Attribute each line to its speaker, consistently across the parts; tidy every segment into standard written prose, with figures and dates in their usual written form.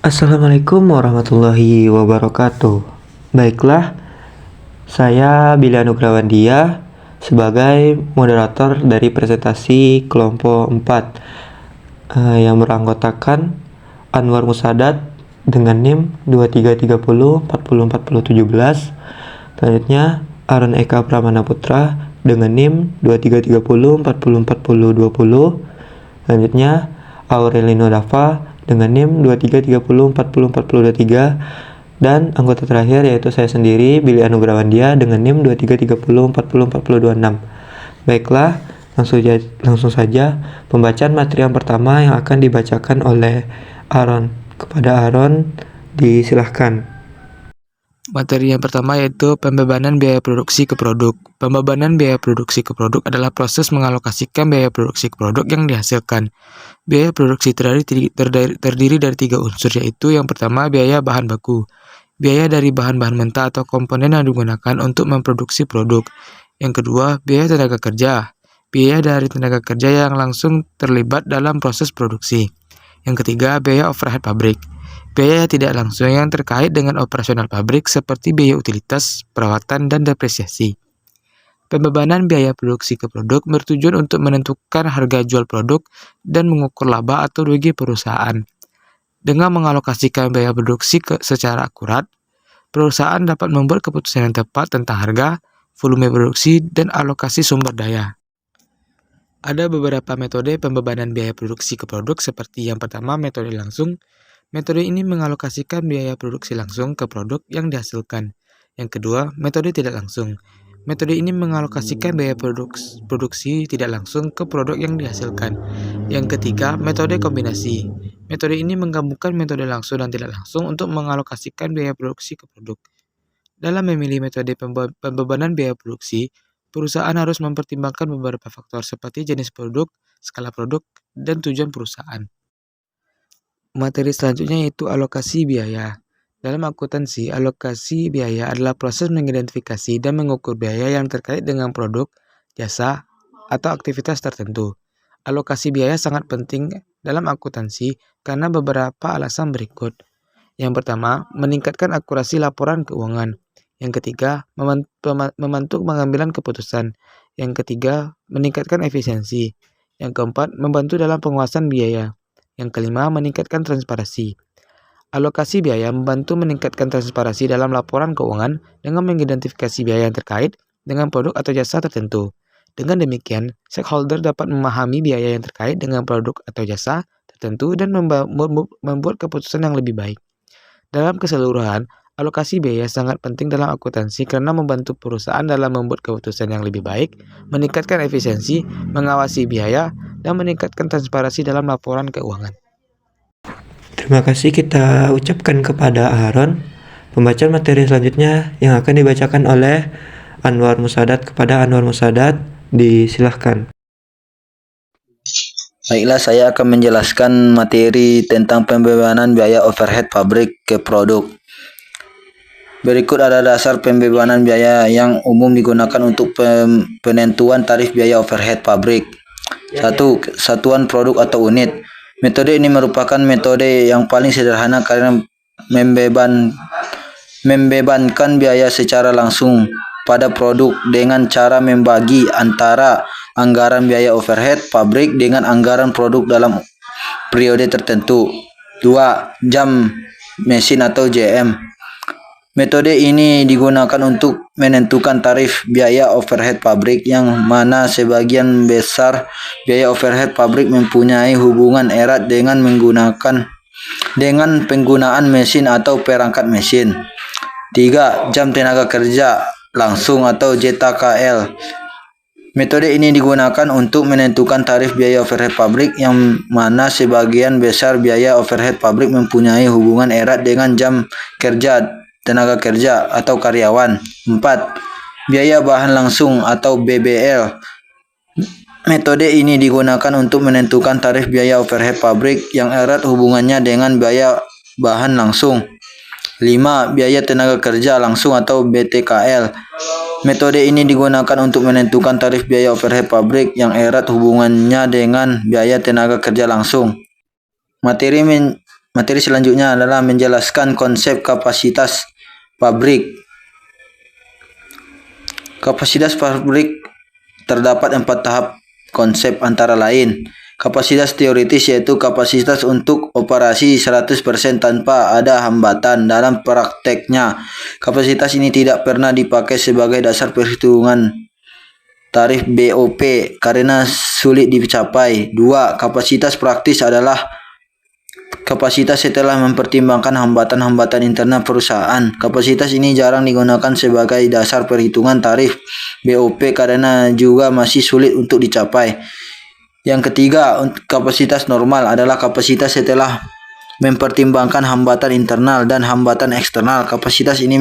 Speaker 1: Assalamualaikum warahmatullahi wabarakatuh. Baiklah, saya Billy Anugrawandia sebagai moderator dari presentasi kelompok 4 yang beranggotakan Anwar Musadat dengan NIM 2330404017. Selanjutnya Aron Eka Pramana Putra dengan NIM 2330404020. Selanjutnya Aurelino Dava dengan NIM 2330404023, dan anggota terakhir yaitu saya sendiri Billy Anugrawandia dengan NIM 2330404026. Baiklah, langsung saja pembacaan materi yang pertama yang akan dibacakan oleh Aron. Kepada Aron, disilahkan.
Speaker 2: Materi yang pertama yaitu pembebanan biaya produksi ke produk. Pembebanan biaya produksi ke produk adalah proses mengalokasikan biaya produksi ke produk yang dihasilkan. Biaya produksi terdiri dari 3 unsur, yaitu yang pertama biaya bahan baku, biaya dari bahan-bahan mentah atau komponen yang digunakan untuk memproduksi produk. Yang kedua, biaya tenaga kerja, biaya dari tenaga kerja yang langsung terlibat dalam proses produksi. Yang ketiga, biaya overhead pabrik, biaya tidak langsung yang terkait dengan operasional pabrik seperti biaya utilitas, perawatan, dan depresiasi. Pembebanan biaya produksi ke produk bertujuan untuk menentukan harga jual produk dan mengukur laba atau rugi perusahaan. Dengan mengalokasikan biaya produksi secara akurat, perusahaan dapat membuat keputusan yang tepat tentang harga, volume produksi, dan alokasi sumber daya. Ada beberapa metode pembebanan biaya produksi ke produk, seperti yang pertama, metode langsung. Metode ini mengalokasikan biaya produksi langsung ke produk yang dihasilkan. Yang kedua, metode tidak langsung. Metode ini mengalokasikan biaya produksi tidak langsung ke produk yang dihasilkan. Yang ketiga, metode kombinasi. Metode ini menggabungkan metode langsung dan tidak langsung untuk mengalokasikan biaya produksi ke produk. Dalam memilih metode pembebanan biaya produksi, perusahaan harus mempertimbangkan beberapa faktor seperti jenis produk, skala produk, dan tujuan perusahaan. Materi selanjutnya yaitu alokasi biaya. Dalam akuntansi, alokasi biaya adalah proses mengidentifikasi dan mengukur biaya yang terkait dengan produk, jasa, atau aktivitas tertentu. Alokasi biaya sangat penting dalam akuntansi karena beberapa alasan berikut. Yang pertama, meningkatkan akurasi laporan keuangan. Yang ketiga, membantu pengambilan keputusan. Yang ketiga, meningkatkan efisiensi. Yang keempat, membantu dalam penguasaan biaya. Yang kelima, meningkatkan transparansi. Alokasi biaya membantu meningkatkan transparansi dalam laporan keuangan dengan mengidentifikasi biaya yang terkait dengan produk atau jasa tertentu. Dengan demikian, stakeholder dapat memahami biaya yang terkait dengan produk atau jasa tertentu dan membuat keputusan yang lebih baik. Dalam keseluruhan, alokasi biaya sangat penting dalam akuntansi karena membantu perusahaan dalam membuat keputusan yang lebih baik, meningkatkan efisiensi, mengawasi biaya, dan meningkatkan transparansi dalam laporan keuangan.
Speaker 1: Terima kasih kita ucapkan kepada Aaron. Pembacaan materi selanjutnya yang akan dibacakan oleh Anwar Musadat. Kepada Anwar Musadat, disilahkan.
Speaker 3: Baiklah, saya akan menjelaskan materi tentang pembebanan biaya overhead pabrik ke produk. Berikut ada dasar pembebanan biaya yang umum digunakan untuk penentuan tarif biaya overhead pabrik. 1. Satuan produk atau unit. Metode ini merupakan metode yang paling sederhana karena membebankan biaya secara langsung pada produk dengan cara membagi antara anggaran biaya overhead pabrik dengan anggaran produk dalam periode tertentu. 2. Jam mesin atau JM. Metode ini digunakan untuk menentukan tarif biaya overhead pabrik yang mana sebagian besar biaya overhead pabrik mempunyai hubungan erat dengan penggunaan mesin atau perangkat mesin. 3. Jam tenaga kerja langsung atau JTKL. Metode ini digunakan untuk menentukan tarif biaya overhead pabrik yang mana sebagian besar biaya overhead pabrik mempunyai hubungan erat dengan jam kerja tenaga kerja atau karyawan. 4. Biaya bahan langsung atau BBL. Metode ini digunakan untuk menentukan tarif biaya overhead pabrik yang erat hubungannya dengan biaya bahan langsung. 5. Biaya tenaga kerja langsung atau BTKL. Metode ini digunakan untuk menentukan tarif biaya overhead pabrik yang erat hubungannya dengan biaya tenaga kerja langsung. Materi Materi selanjutnya adalah menjelaskan konsep kapasitas pabrik. Kapasitas pabrik terdapat 4 tahap konsep antara lain. Kapasitas teoritis yaitu kapasitas untuk operasi 100% tanpa ada hambatan dalam prakteknya. Kapasitas ini tidak pernah dipakai sebagai dasar perhitungan tarif BOP karena sulit dicapai. 2. Kapasitas praktis adalah kapasitas setelah mempertimbangkan hambatan-hambatan internal perusahaan. Kapasitas ini jarang digunakan sebagai dasar perhitungan tarif BOP karena juga masih sulit untuk dicapai. Yang ketiga, kapasitas normal adalah kapasitas setelah mempertimbangkan hambatan internal dan hambatan eksternal. Kapasitas ini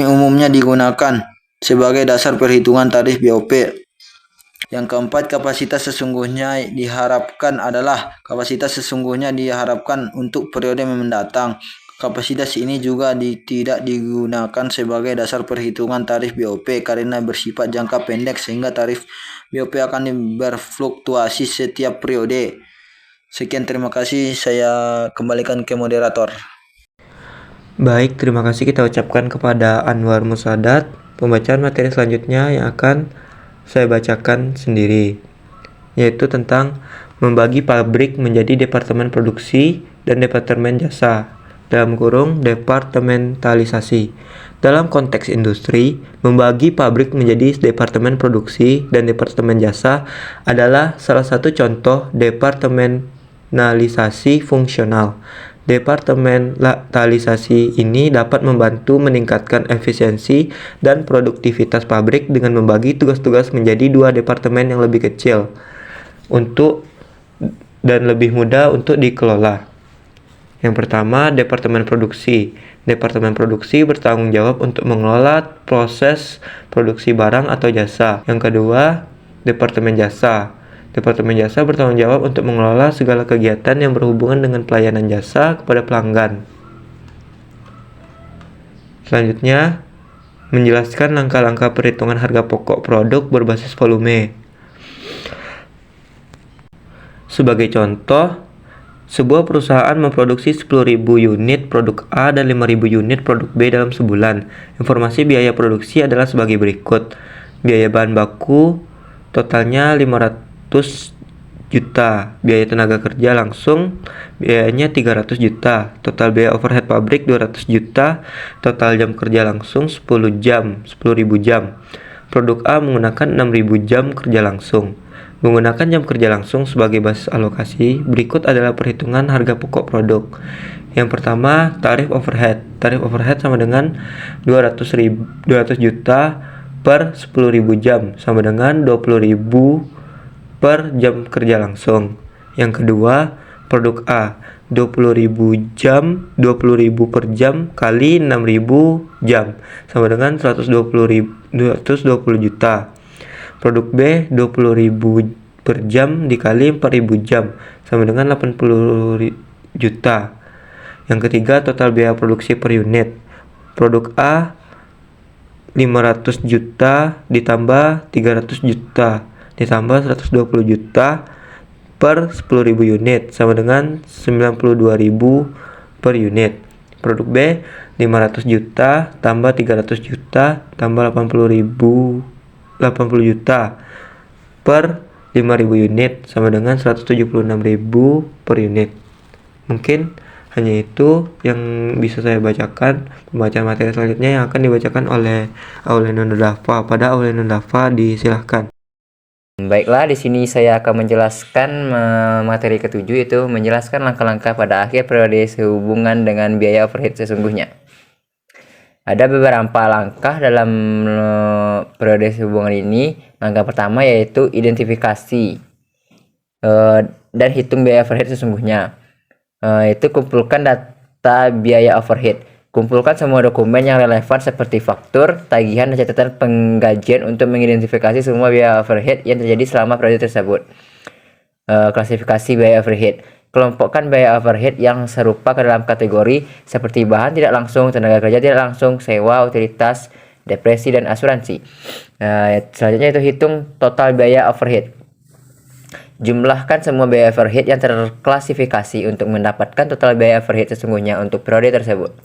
Speaker 3: umumnya digunakan sebagai dasar perhitungan tarif BOP. Yang keempat, kapasitas sesungguhnya diharapkan untuk periode mendatang. Kapasitas ini juga tidak digunakan sebagai dasar perhitungan tarif BOP karena bersifat jangka pendek sehingga tarif BOP akan berfluktuasi setiap periode. Sekian, terima kasih. Saya kembalikan ke moderator.
Speaker 1: Baik, terima kasih kita ucapkan kepada Anwar Musadat. Pembacaan materi selanjutnya yang akan saya bacakan sendiri, yaitu tentang membagi pabrik menjadi departemen produksi dan departemen jasa, dalam kurung departementalisasi. Dalam konteks industri, membagi pabrik menjadi departemen produksi dan departemen jasa adalah salah satu contoh departementalisasi fungsional. Departementalisasi ini dapat membantu meningkatkan efisiensi dan produktivitas pabrik dengan membagi tugas-tugas menjadi 2 departemen yang lebih kecil dan lebih mudah untuk dikelola. Yang pertama, departemen produksi. Departemen produksi bertanggung jawab untuk mengelola proses produksi barang atau jasa. Yang kedua, departemen jasa. Departemen jasa bertanggung jawab untuk mengelola segala kegiatan yang berhubungan dengan pelayanan jasa kepada pelanggan. Selanjutnya, menjelaskan langkah-langkah perhitungan harga pokok produk berbasis volume. Sebagai contoh, sebuah perusahaan memproduksi 10.000 unit produk A dan 5.000 unit produk B dalam sebulan. Informasi biaya produksi adalah sebagai berikut. Biaya bahan baku totalnya 500 juta. Biaya tenaga kerja langsung biayanya 300 juta. Total biaya overhead pabrik 200 juta. Total jam kerja langsung 10.000 jam. Produk A menggunakan 6.000 jam kerja langsung. Menggunakan jam kerja langsung sebagai basis alokasi, berikut adalah perhitungan harga pokok produk. Yang pertama, tarif overhead. Tarif overhead sama dengan 200 juta per 10.000 jam, sama dengan 20.000 per jam kerja langsung. Yang kedua, produk A, 20.000 per jam kali 6.000 jam, sama dengan 120 juta. Produk B, 20.000 per jam dikali 4.000 jam, sama dengan 80 juta. Yang ketiga, total biaya produksi per unit. Produk A, 500 juta ditambah 300 juta ditambah 120 juta per 10.000 unit, sama dengan 92.000 per unit. Produk B, 500 juta tambah 300 juta tambah 80 juta per 5.000 unit, sama dengan 176.000 per unit. Mungkin hanya itu yang bisa saya bacakan. Pembacaan materi selanjutnya yang akan dibacakan oleh Aulia Nurdafa. Pada Aulia Nurdafa disilahkan.
Speaker 4: Baiklah, di sini saya akan menjelaskan materi ketujuh, yaitu menjelaskan langkah-langkah pada akhir periode sehubungan dengan biaya overhead sesungguhnya. Ada beberapa langkah dalam periode sehubungan ini. Langkah pertama yaitu identifikasi dan hitung biaya overhead sesungguhnya. Itu kumpulkan data biaya overhead. Kumpulkan semua dokumen yang relevan seperti faktur, tagihan, dan catatan penggajian untuk mengidentifikasi semua biaya overhead yang terjadi selama periode tersebut. Klasifikasi biaya overhead. Kelompokkan biaya overhead yang serupa ke dalam kategori seperti bahan tidak langsung, tenaga kerja tidak langsung, sewa, utilitas, depresi, dan asuransi. Selanjutnya itu hitung total biaya overhead. Jumlahkan semua biaya overhead yang terklasifikasi untuk mendapatkan total biaya overhead sesungguhnya untuk periode tersebut.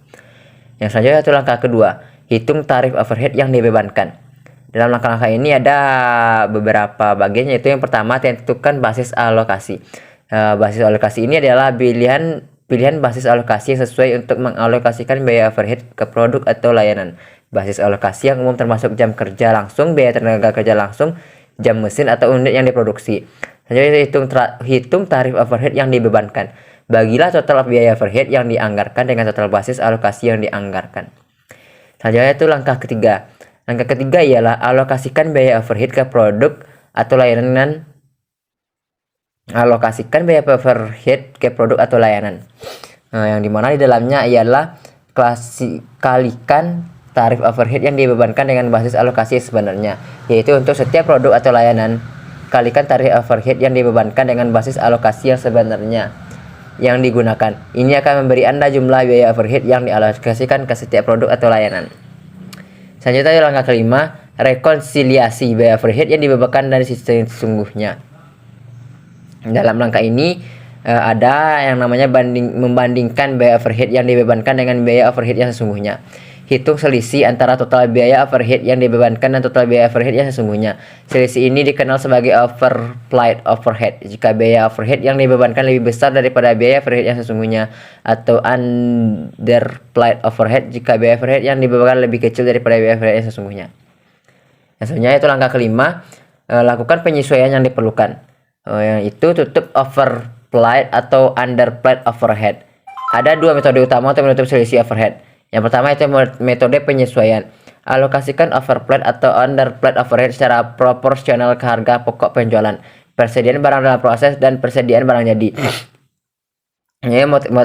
Speaker 4: Yang selanjutnya itu langkah kedua, hitung tarif overhead yang dibebankan. Dalam langkah-langkah ini ada beberapa bagian, yaitu yang pertama tentukan basis alokasi. Basis alokasi ini adalah pilihan basis alokasi yang sesuai untuk mengalokasikan biaya overhead ke produk atau layanan. Basis alokasi yang umum termasuk jam kerja langsung, biaya tenaga kerja langsung, jam mesin atau unit yang diproduksi. Selanjutnya hitung tarif overhead yang dibebankan. Bagilah total biaya overhead yang dianggarkan dengan total basis alokasi yang dianggarkan. Selanjutnya itu langkah ketiga. Langkah ketiga ialah alokasikan biaya overhead ke produk atau layanan. Alokasikan biaya overhead ke produk atau layanan. Yang dimana di dalamnya ialah kalikan tarif overhead yang dibebankan dengan basis alokasi sebenarnya, yaitu untuk setiap produk atau layanan kalikan tarif overhead yang dibebankan dengan basis alokasi yang sebenarnya yang digunakan. Ini akan memberi Anda jumlah biaya overhead yang dialokasikan ke setiap produk atau layanan. Selanjutnya langkah kelima, rekonsiliasi biaya overhead yang dibebankan dari sistem sesungguhnya. Dalam langkah ini ada yang namanya membandingkan biaya overhead yang dibebankan dengan biaya overhead yang sesungguhnya. Hitung selisih antara total biaya overhead yang dibebankan dan total biaya overhead yang sesungguhnya. Selisih ini dikenal sebagai overapplied overhead jika biaya overhead yang dibebankan lebih besar daripada biaya overhead yang sesungguhnya, atau underapplied overhead jika biaya overhead yang dibebankan lebih kecil daripada biaya overhead yang sesungguhnya. Yang selanjutnya itu langkah kelima, lakukan penyesuaian yang diperlukan. Yaitu tutup overapplied atau underapplied overhead. Ada dua metode utama untuk menutup selisih overhead. Yang pertama itu metode penyesuaian. Alokasikan overapplied atau underapplied overhead secara proporsional ke harga pokok penjualan, persediaan barang dalam proses, dan persediaan barang jadi.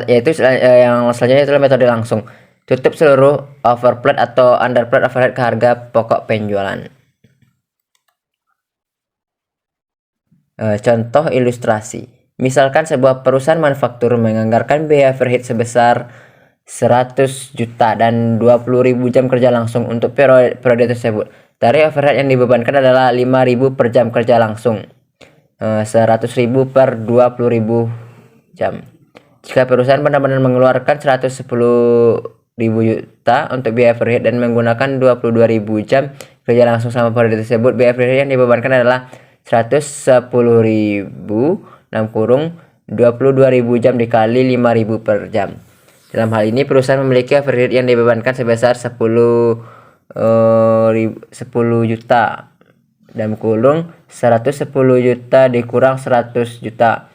Speaker 4: Yaitu yang selanjutnya itulah metode langsung. Tutup seluruh overapplied atau underapplied overhead ke harga pokok penjualan. Contoh ilustrasi. Misalkan sebuah perusahaan manufaktur menganggarkan biaya overhead sebesar 100 juta dan 20.000 jam kerja langsung untuk periode tersebut. Tarif overhead yang dibebankan adalah 5.000 per jam kerja langsung, 100.000 per 20.000 jam. Jika perusahaan benar-benar mengeluarkan 110.000 juta untuk biaya overhead dan menggunakan 22.000 jam kerja langsung selama periode tersebut, biaya overhead yang dibebankan adalah 110.000 dalam kurung 22.000 jam dikali 5.000 per jam. Dalam hal ini perusahaan memiliki overhead yang dibebankan sebesar 10 juta dalam kurung 110 juta dikurang 100 juta.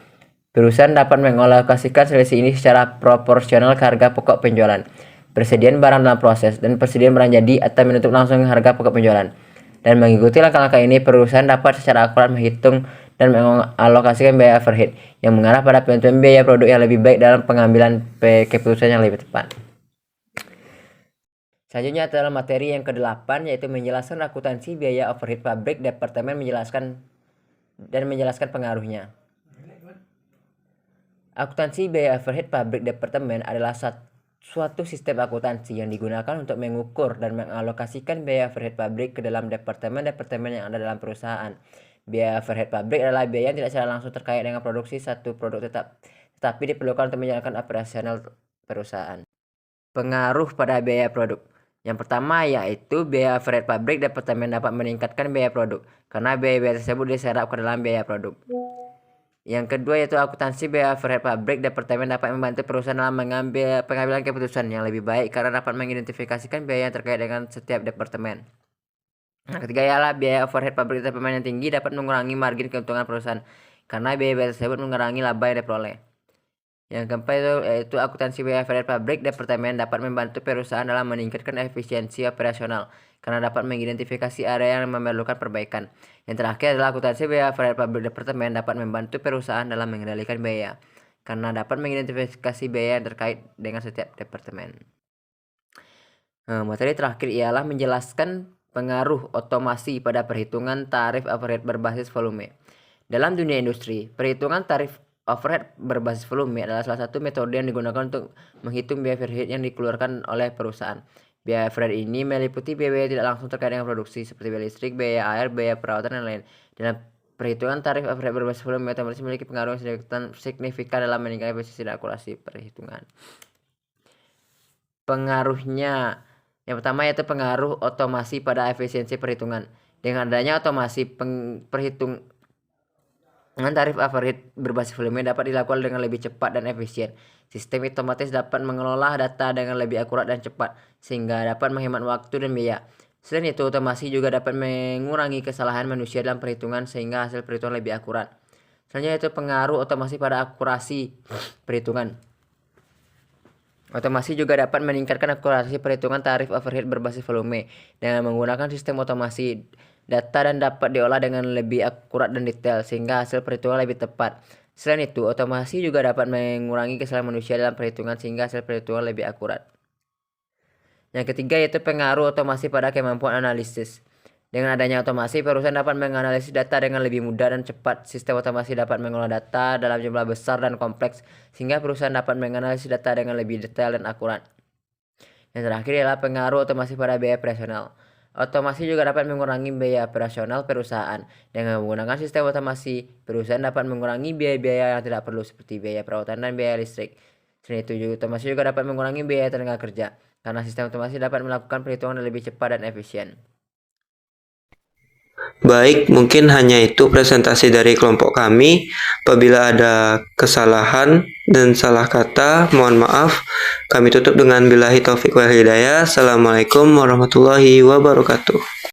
Speaker 4: Perusahaan dapat mengalokasikan selisih ini secara proporsional ke harga pokok penjualan, persediaan barang dalam proses, dan persediaan barang jadi atau menutup langsung harga pokok penjualan. Dan mengikuti langkah-langkah ini, perusahaan dapat secara akurat menghitung dan mengalokasikan biaya overhead yang mengarah pada penentuan biaya produk yang lebih baik dalam pengambilan keputusan yang lebih tepat. Selanjutnya adalah materi yang ke-8, yaitu menjelaskan akuntansi biaya overhead pabrik. Departemen menjelaskan pengaruhnya. Akuntansi biaya overhead pabrik departemen adalah suatu sistem akuntansi yang digunakan untuk mengukur dan mengalokasikan biaya overhead pabrik ke dalam departemen-departemen yang ada dalam perusahaan. Biaya overhead pabrik adalah biaya yang tidak secara langsung terkait dengan produksi satu produk tetapi diperlukan untuk menjalankan operasional perusahaan. Pengaruh pada biaya produk. Yang pertama yaitu biaya overhead pabrik departemen dapat meningkatkan biaya produk karena biaya-biaya tersebut diserap ke dalam biaya produk. Yang kedua yaitu akuntansi biaya overhead pabrik departemen dapat membantu perusahaan dalam pengambilan keputusan yang lebih baik karena dapat mengidentifikasikan biaya yang terkait dengan setiap departemen. Yang ketiga ialah biaya overhead pabrik departemen yang tinggi dapat mengurangi margin keuntungan perusahaan karena biaya tersebut mengurangi laba yang diperoleh. Yang keempat yaitu akuntansi biaya overhead pabrik departemen dapat membantu perusahaan dalam meningkatkan efisiensi operasional karena dapat mengidentifikasi area yang memerlukan perbaikan. Yang terakhir adalah akuntansi biaya overhead pabrik departemen dapat membantu perusahaan dalam mengendalikan biaya karena dapat mengidentifikasi biaya yang terkait dengan setiap departemen. Materi terakhir ialah menjelaskan pengaruh otomasi pada perhitungan tarif overhead berbasis volume. Dalam dunia industri, perhitungan tarif overhead berbasis volume adalah salah satu metode yang digunakan untuk menghitung biaya overhead yang dikeluarkan oleh perusahaan. Biaya overhead ini meliputi biaya tidak langsung terkait dengan produksi seperti biaya listrik, biaya air, biaya perawatan, dan lain. Dalam Perhitungan tarif overhead berbasis volume otomatis memiliki pengaruh yang signifikan dalam meningkatkan efisiensi dan akurasi perhitungan. Pengaruhnya yang pertama yaitu pengaruh otomasi pada efisiensi perhitungan. Dengan adanya otomasi perhitungan tarif overhead berbasis volume dapat dilakukan dengan lebih cepat dan efisien. Sistem otomatis dapat mengelola data dengan lebih akurat dan cepat, sehingga dapat menghemat waktu dan biaya. Selain itu, otomasi juga dapat mengurangi kesalahan manusia dalam perhitungan sehingga hasil perhitungan lebih akurat. Selanjutnya itu pengaruh otomasi pada akurasi perhitungan. Otomasi juga dapat meningkatkan akurasi perhitungan tarif overhead berbasis volume dengan menggunakan sistem otomasi. Data dan dapat diolah dengan lebih akurat dan detail sehingga hasil perhitungan lebih tepat. Selain itu, otomasi juga dapat mengurangi kesalahan manusia dalam perhitungan sehingga hasil perhitungan lebih akurat. Yang ketiga yaitu pengaruh otomasi pada kemampuan analisis. Dengan adanya otomasi, perusahaan dapat menganalisis data dengan lebih mudah dan cepat. Sistem otomasi dapat mengolah data dalam jumlah besar dan kompleks, sehingga perusahaan dapat menganalisis data dengan lebih detail dan akurat. Yang terakhir adalah pengaruh otomasi pada biaya operasional. Otomasi juga dapat mengurangi biaya operasional perusahaan. Dengan menggunakan sistem otomasi, perusahaan dapat mengurangi biaya-biaya yang tidak perlu seperti biaya perawatan dan biaya listrik. Selain itu, otomasi juga dapat mengurangi biaya tenaga kerja, karena sistem otomasi dapat melakukan perhitungan lebih cepat dan efisien.
Speaker 1: Baik, mungkin hanya itu presentasi dari kelompok kami. Apabila ada kesalahan dan salah kata, mohon maaf. Kami tutup dengan billahi taufiq wal hidayah. Assalamualaikum warahmatullahi wabarakatuh.